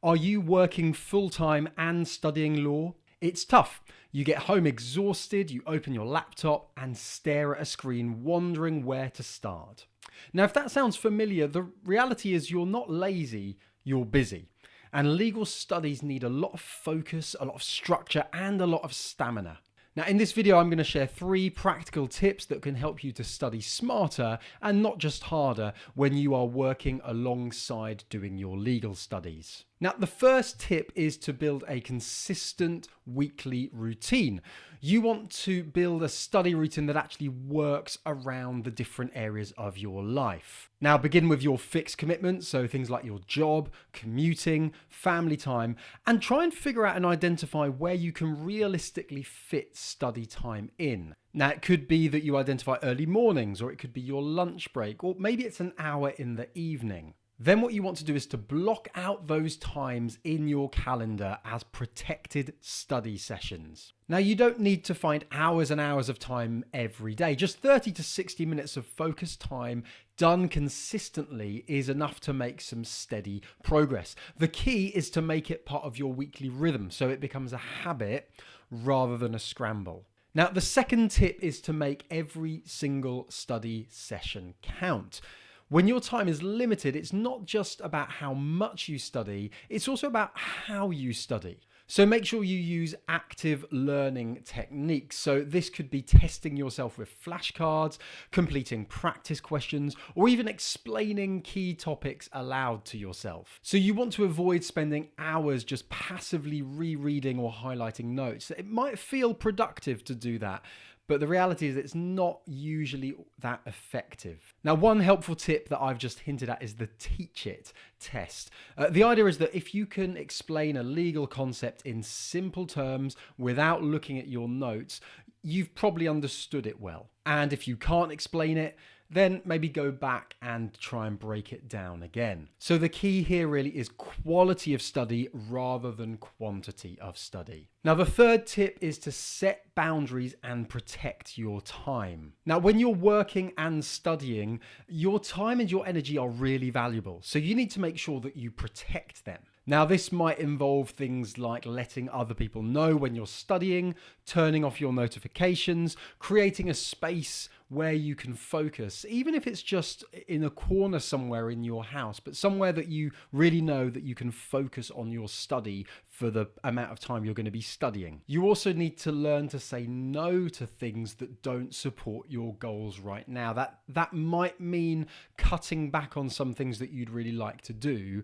Are you working full-time and studying law? It's tough. You get home exhausted, you open your laptop and stare at a screen wondering where to start. Now, if that sounds familiar, the reality is you're not lazy, you're busy. And legal studies need a lot of focus, a lot of structure, and a lot of stamina. Now, in this video, I'm going to share 3 practical tips that can help you to study smarter and not just harder when you are working alongside doing your legal studies. Now, the first tip is to build a consistent weekly routine. You want to build a study routine that actually works around the different areas of your life. Now, begin with your fixed commitments, so things like your job, commuting, family time, and try and figure out and identify where you can realistically fit study time in. Now, it could be that you identify early mornings, or it could be your lunch break, or maybe it's an hour in the evening. Then what you want to do is to block out those times in your calendar as protected study sessions. Now, you don't need to find hours and hours of time every day. Just 30 to 60 minutes of focused time done consistently is enough to make some steady progress. The key is to make it part of your weekly rhythm so it becomes a habit rather than a scramble. Now, the second tip is to make every single study session count. When your time is limited, it's not just about how much you study, it's also about how you study. So make sure you use active learning techniques. So this could be testing yourself with flashcards, completing practice questions, or even explaining key topics aloud to yourself. So you want to avoid spending hours just passively rereading or highlighting notes. It might feel productive to do that, but the reality is it's not usually that effective. Now, one helpful tip that I've just hinted at is the teach it test. The idea is that if you can explain a legal concept in simple terms without looking at your notes, you've probably understood it well. And if you can't explain it, then maybe go back and try and break it down again. So the key here really is quality of study rather than quantity of study. Now, the third tip is to set boundaries and protect your time. Now, when you're working and studying, your time and your energy are really valuable. So you need to make sure that you protect them. Now, this might involve things like letting other people know when you're studying, turning off your notifications, creating a space where you can focus, even if it's just in a corner somewhere in your house, but somewhere that you really know that you can focus on your study for the amount of time you're going to be studying. You also need to learn to say no to things that don't support your goals right now. That might mean cutting back on some things that you'd really like to do.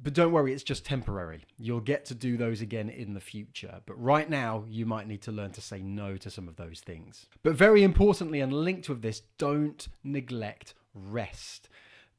But don't worry, it's just temporary. You'll get to do those again in the future. But right now, you might need to learn to say no to some of those things. But very importantly, and linked with this, don't neglect rest.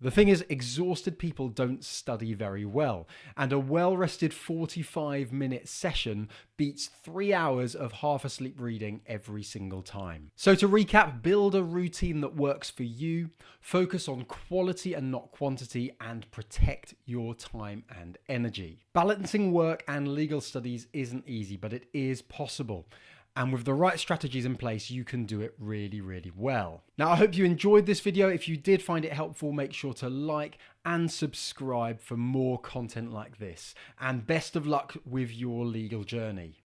The thing is, exhausted people don't study very well, and a well-rested 45-minute session beats 3 hours of half-asleep reading every single time. So to recap, build a routine that works for you, focus on quality and not quantity, and protect your time and energy. Balancing work and legal studies isn't easy, but it is possible. And with the right strategies in place, you can do it really, really well. Now, I hope you enjoyed this video. If you did find it helpful, make sure to like and subscribe for more content like this. And best of luck with your legal journey.